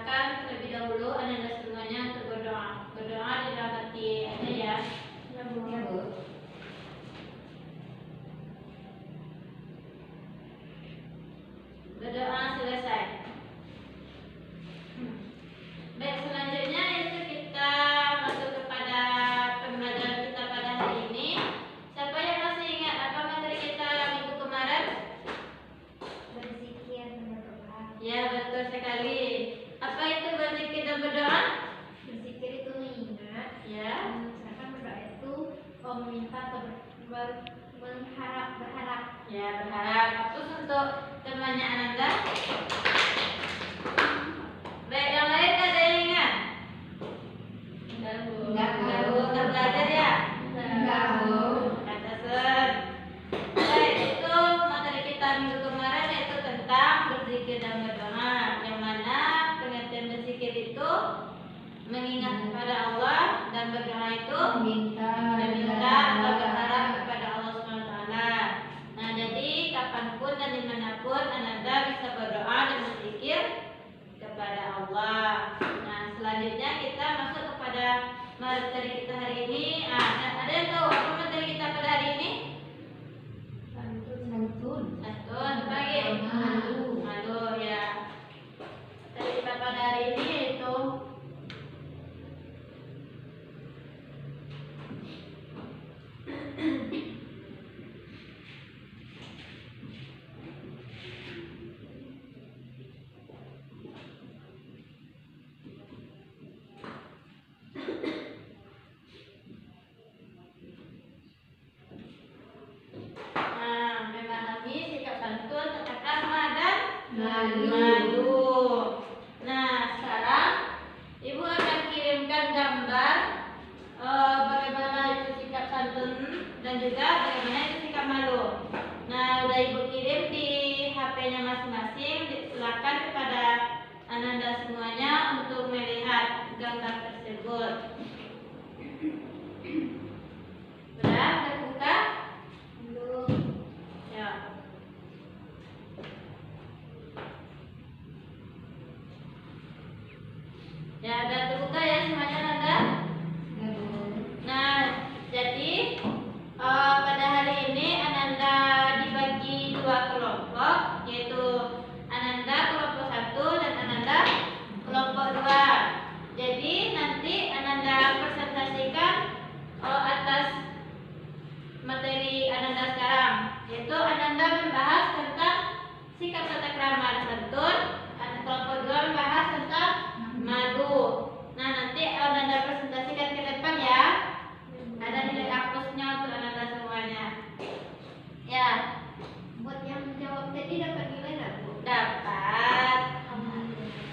persilakan terlebih dahulu Anda semuanya untuk berdoa. Berdoa di dalam hati aja ya. Ya, Bu. Berdoa selesai. Baik, selanjutnya itu kita masuk kepada pembelajaran kita pada hari ini. Siapa yang masih ingat apa materi kita minggu kemarin? Berzikir dan berdoa. Ya, betul sekali. Apa itu berzikir dan berdoa? Berzikir itu mengingat, Ya. sedangkan berdoa itu meminta atau berharap. Ya, berharap. Terus untuk temannya Ananda? Baik, yang lain ada yang ingat? Enggak, Bu. Enggak belajar ya? Enggak, Bu. Kata Sen. Baik, itu materi kita minggu kemarin yaitu tentang berzikir dan berdoa. Yang mana pengertian berzikir itu mengingat kepada Allah dan berdoa itu meminta atau berharap kepada Allah SWT. Nah, jadi kapanpun dan dimanapun Ananda bisa berdoa dan berzikir kepada Allah. Nah, selanjutnya kita masuk kepada materi kita hari ini. Ada yang tahu apa materi kita pada hari ini? Santun. Bagi malu ya. Materi kita pada hari ini yaitu memahami sikap santun, tata krama dan malu. Nah, sekarang Ibu akan kirimkan gambar bagaimana itu sikap santun dan juga bagaimana itu sikap malu. Nah, udah Ibu kirim di HP-nya masing-masing. Silakan kepada Ananda semuanya untuk melihat gambar tersebut. Udah terbuka? Belum. Ya. Ya, udah terbuka ya semuanya, Nanda? Ya, Bu. Nah, jadi pada hari ini Ananda dibagi dua kelompok, yaitu Ananda kelompok 1 dan Ananda kelompok 2. Jadi nanti Ananda presentasikan atas materi Ananda sekarang, yaitu Ananda membahas tentang sikap tata krama dan santun, kelompok 2 membahas tentang malu. Nah, nanti Ananda presentasikan ke depan ya. Ada nilai hapusnya untuk Ananda semuanya. Ya, Buat yang menjawab tadi dapat nilai enggak, Bu? dapat.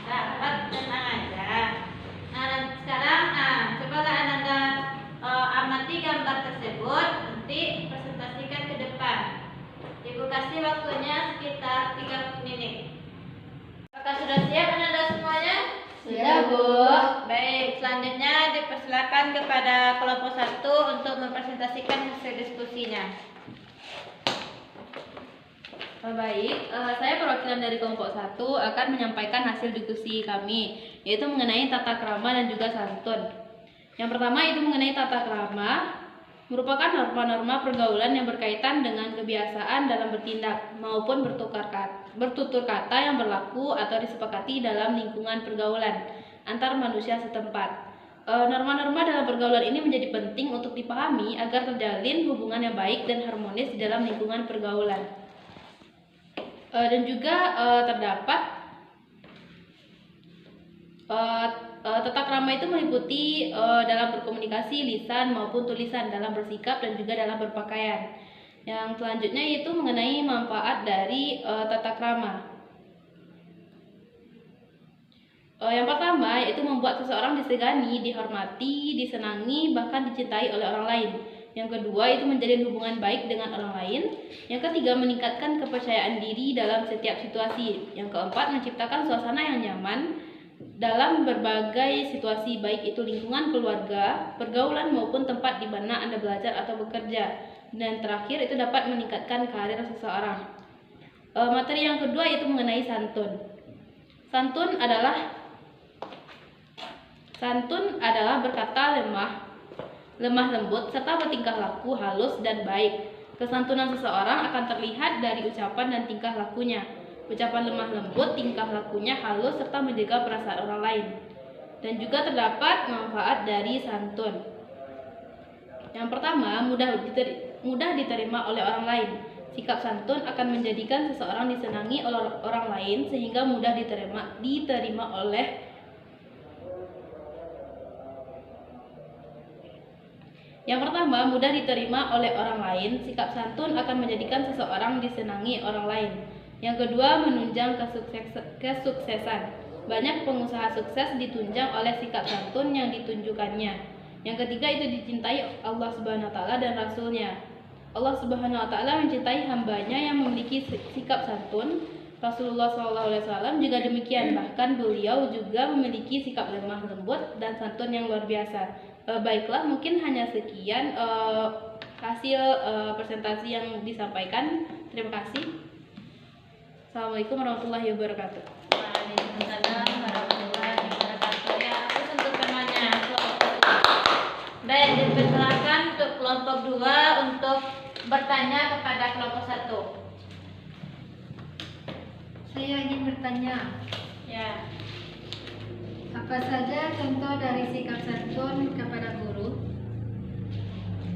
Dapat, tenang aja. Nah, dan sekarang cobalah Ananda amati gambar tersebut, nanti presentasikan ke depan. Ibu kasih waktunya sekitar 30 menit. Apakah sudah siap Ananda semuanya? Sudah, Bu. Baik, selanjutnya dipersilakan kepada kelompok 1 untuk mempresentasikan hasil diskusinya. Baik, saya perwakilan dari kelompok 1 akan menyampaikan hasil diskusi kami, yaitu mengenai tata krama dan juga santun. Yang pertama itu mengenai tata krama, merupakan norma-norma pergaulan yang berkaitan dengan kebiasaan dalam bertindak maupun bertutur kata yang berlaku atau disepakati dalam lingkungan pergaulan antar manusia setempat. Norma-norma dalam pergaulan ini menjadi penting untuk dipahami agar terjalin hubungan yang baik dan harmonis di dalam lingkungan pergaulan. Dan juga terdapat tata krama itu meliputi dalam berkomunikasi lisan maupun tulisan, dalam bersikap dan juga dalam berpakaian. Yang selanjutnya yaitu mengenai manfaat dari tata krama. Yang pertama yaitu membuat seseorang disegani, dihormati, disenangi, bahkan dicintai oleh orang lain. Yang kedua itu menjalin hubungan baik dengan orang lain. Yang ketiga meningkatkan kepercayaan diri dalam setiap situasi. Yang keempat menciptakan suasana yang nyaman dalam berbagai situasi, baik itu lingkungan keluarga, pergaulan maupun tempat di mana Anda belajar atau bekerja. Dan terakhir itu dapat meningkatkan karir seseorang. Materi yang kedua itu mengenai santun. Santun adalah Santun adalah berkata lemah lembut serta bertingkah laku halus dan baik. Kesantunan seseorang akan terlihat dari ucapan dan tingkah lakunya. Ucapan lemah lembut, tingkah lakunya halus serta menjaga perasaan orang lain. Dan juga terdapat manfaat dari santun. Yang pertama, mudah diterima oleh orang lain. Sikap santun akan menjadikan seseorang disenangi oleh orang lain sehingga mudah diterima oleh Yang pertama, mudah diterima oleh orang lain. Sikap santun akan menjadikan seseorang disenangi orang lain. Yang kedua, menunjang kesuksesan. Banyak pengusaha sukses ditunjang oleh sikap santun yang ditunjukkannya. Yang ketiga, itu dicintai Allah Subhanahu wa taala dan Rasul-Nya. Allah Subhanahu wa taala mencintai hambanya yang memiliki sikap santun. Rasulullah SAW juga demikian. Bahkan beliau juga memiliki sikap lemah lembut dan santun yang luar biasa. Baiklah, mungkin hanya sekian hasil presentasi yang disampaikan. Terima kasih. Assalamualaikum warahmatullahi wabarakatuh. Waalaikumsalam warahmatullahi wabarakatuh. Ya, terus untuk temanya baik, dipersilakan untuk kelompok 2 untuk bertanya kepada kelompok 1. Saya ingin bertanya, Ya. apa saja contoh dari sikap santun kepada guru?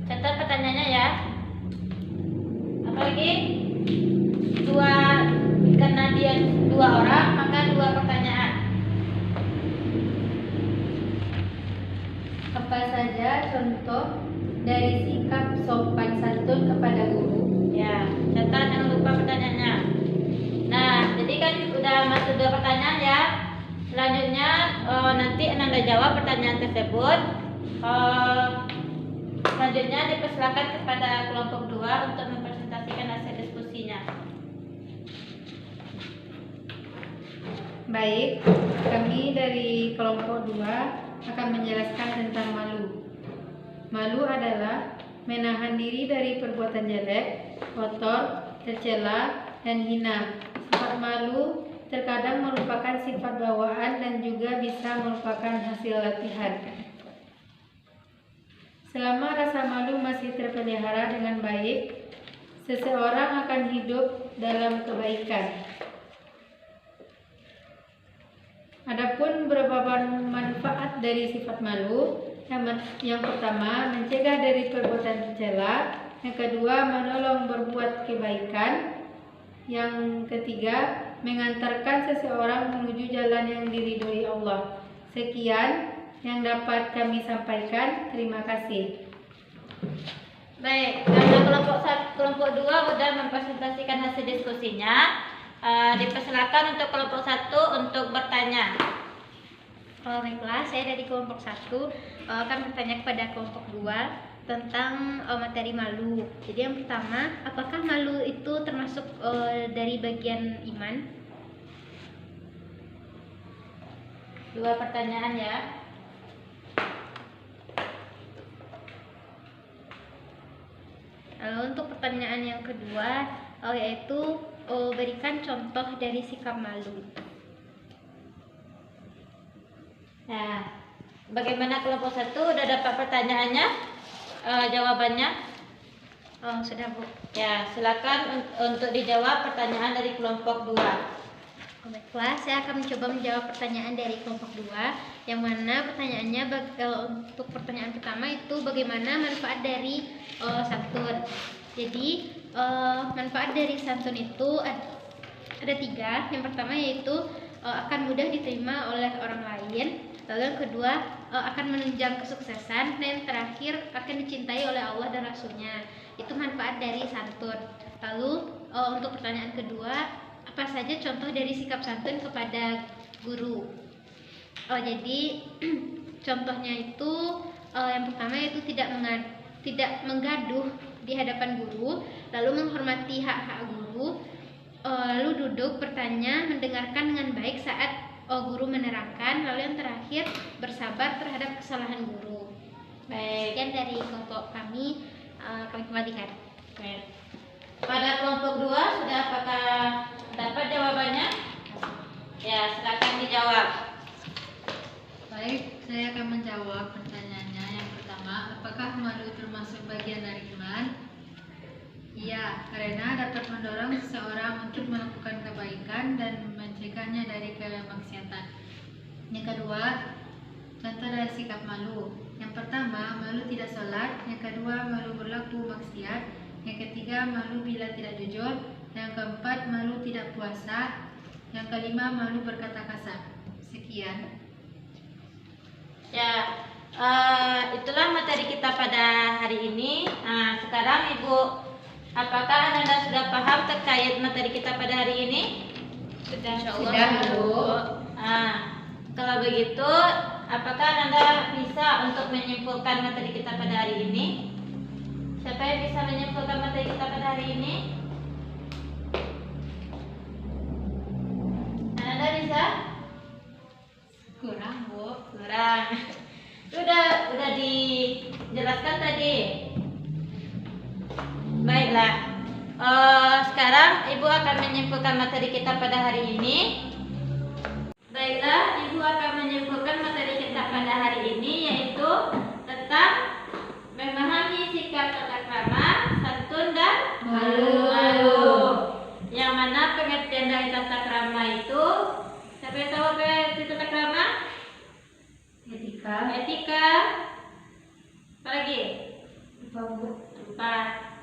Catat pertanyaannya ya. Apalagi karena dia 2 orang, maka 2 pertanyaan. Apa saja contoh dari sikap sopan santun kepada guru? Ya, catat, jangan lupa pertanyaannya. Nah, jadi kan udah masuk 2 pertanyaan ya. Selanjutnya nanti Ananda jawab pertanyaan tersebut. Selanjutnya dipersilakan kepada kelompok 2 untuk mempresentasikan hasil diskusinya. Baik, kami dari kelompok 2 akan menjelaskan tentang malu. Malu adalah menahan diri dari perbuatan jelek, kotor, tercela, dan hina. Sifat malu terkadang merupakan sifat bawaan dan juga bisa merupakan hasil latihan. Selama rasa malu masih terpelihara dengan baik, seseorang akan hidup dalam kebaikan. Adapun beberapa manfaat dari sifat malu, yang pertama mencegah dari perbuatan tercela, yang kedua menolong berbuat kebaikan, yang ketiga mengantarkan seseorang menuju jalan yang diridhoi Allah. Sekian yang dapat kami sampaikan. Terima kasih. Baik, karena kelompok 2 sudah mempresentasikan hasil diskusinya, dipersilakan untuk kelompok 1 untuk bertanya. Baiklah, saya dari kelompok 1 akan bertanya kepada kelompok 2 tentang materi malu. Jadi yang pertama, apakah malu itu termasuk dari bagian iman? 2 pertanyaan ya. Lalu untuk pertanyaan yang kedua, yaitu berikan contoh dari sikap malu. Nah, bagaimana kelompok 1 sudah dapat pertanyaannya? Jawabannya? Oh, sudah Bu. Ya, silakan untuk dijawab pertanyaan dari kelompok 2. Baiklah, saya akan mencoba menjawab pertanyaan dari kelompok 2, yang mana pertanyaannya untuk pertanyaan pertama itu bagaimana manfaat dari santun. Jadi manfaat dari santun itu ada 3. Yang pertama yaitu akan mudah diterima oleh orang lain. Lalu yang kedua akan menunjang kesuksesan, dan yang terakhir akan dicintai oleh Allah dan Rasul-Nya. Itu manfaat dari santun. Lalu untuk pertanyaan kedua, apa saja contoh dari sikap santun kepada guru? Jadi contohnya itu yang pertama yaitu tidak menggaduh di hadapan guru, lalu menghormati hak-hak guru, lalu duduk bertanya, mendengarkan dengan baik saat guru menerangkan, lalu yang terakhir bersabar terhadap kesalahan guru. Baik. Sekian dari kelompok kami kembalikan. Baik. Pada kelompok 2 sudah apakah dapat jawabannya? Ya, silakan dijawab. Baik, Saya akan menjawab pertanyaannya. Yang pertama, apakah malu termasuk bagian dari iman? Iya, karena dapat mendorong seseorang untuk melakukan kebaikan dan mencegahnya dari kemaksiatan. Yang kedua, contoh dari sikap malu. Yang pertama, malu tidak sholat. Yang kedua, malu berlaku maksiat. Yang ketiga, malu bila tidak jujur. Yang keempat, malu tidak puasa. Yang kelima, malu berkata kasar. Sekian. Ya, itulah materi kita pada hari ini. Nah, sekarang Ibu, apakah Anda sudah paham terkait materi kita pada hari ini? Sudah, Bu. Kalau begitu, apakah Anda bisa untuk menyimpulkan materi kita pada hari ini? Siapa yang bisa menyimpulkan materi kita pada hari ini? Anda bisa? Kurang, Bu. Kurang. Udah dijelaskan tadi. Baiklah. Sekarang Ibu akan menyimpulkan materi kita pada hari ini. Baiklah, Ibu akan menyimpulkan materi kita pada hari ini, yaitu tentang memahami sikap tata krama, santun dan malu. Yang mana pengertian dari tata krama itu, siapa yang tahu apa itu tata krama? Etika. Apa lagi? Lupa.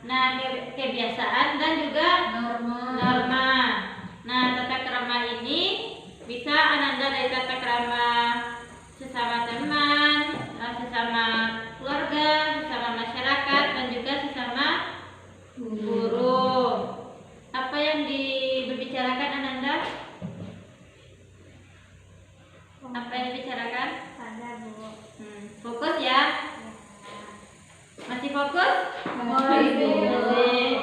Nah, kebiasaan dan juga norma. Nah, tata krama ini bisa Ananda dari tata krama sesama teman, sesama keluarga, sesama masyarakat, dan juga sesama guru. Apa yang dibicarakan Ananda? Apa yang dibicarakan? Fokus ya. Masih fokus? Masih.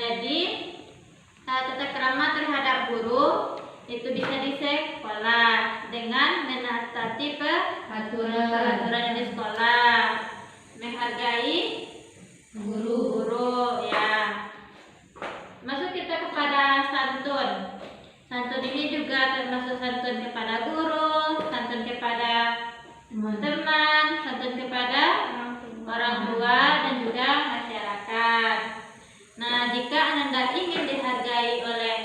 Jadi tata krama terhadap guru itu bisa di sekolah dengan menaati peraturan yang di sekolah, menghargai guru ya. Masuk kita kepada santun. Santun ini juga termasuk santun kepada guru, santun kepada teman, santun kepada orang tua dan juga masyarakat. Nah, jika Ananda ingin dihargai oleh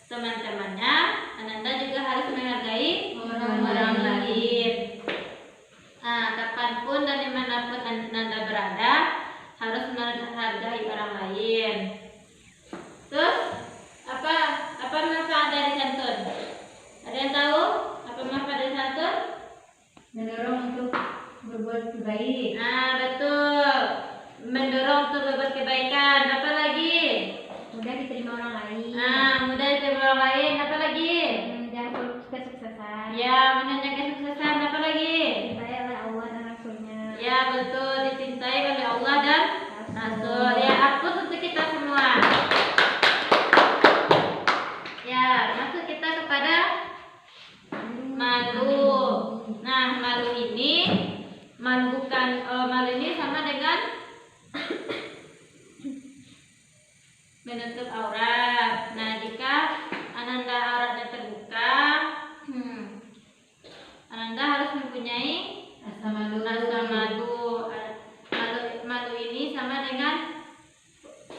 teman-temannya, Ananda juga harus menghargai orang lain. Nah, kapanpun dan dimanapun Ananda berada, harus menghargai orang lain. Terus, apa manfaat dari santun? Ada yang tahu apa manfaat dari santun? Mendorong untuk berbuat baik. Nah, betul. Mendorong untuk berbuat kebaikan. Apa lagi? Mudah diterima orang lain. Nah, mudah diterima orang lain. Apa lagi? Menjaga kesuksesan. Ya, menunjang kesuksesan. Apa lagi? Dicintai oleh Allah dan Rasulnya. Ya, betul. Dicintai oleh Allah dan Rasul. Ya, hapus untuk kita semua. Ya, masuk kita kepada malu. Nah, malu ini sama dengan menutup aurat. Nah, jika Ananda auratnya terbuka, Ananda harus mempunyai rasa malu. Malu ini sama dengan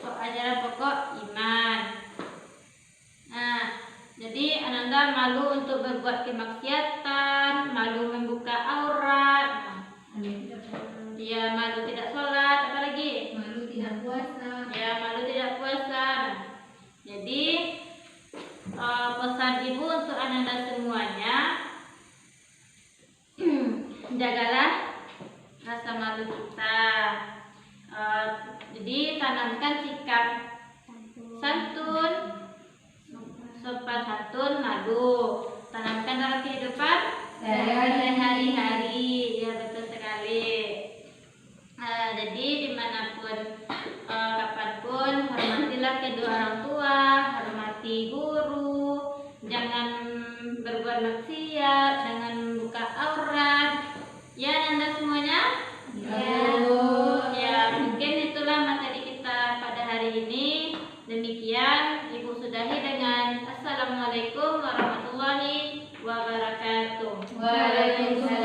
ajaran pokok iman. Nah, jadi Ananda malu untuk berbuat kemaksiatan, malu membuka aurat. Ya, malu tidak sholat, apa lagi? Malu tidak puasa. Ya, malu tidak puasa. Jadi pesan ibu untuk Ananda semuanya, jagalah rasa malu kita. Jadi tanamkan sikap santun, sopan santun, malu. Tanamkan dalam kehidupan sehari-hari. Ya, betul sekali. Jadi dimanapun, kapanpun, hormatilah kedua orang tua, hormati guru, jangan berbuat maksiat, jangan buka aurat. Ya, Anda semuanya? Ya, mungkin itulah materi kita pada hari ini. Demikian, Ibu sudahi dengan Assalamualaikum warahmatullahi wabarakatuh. Waalaikumsalam.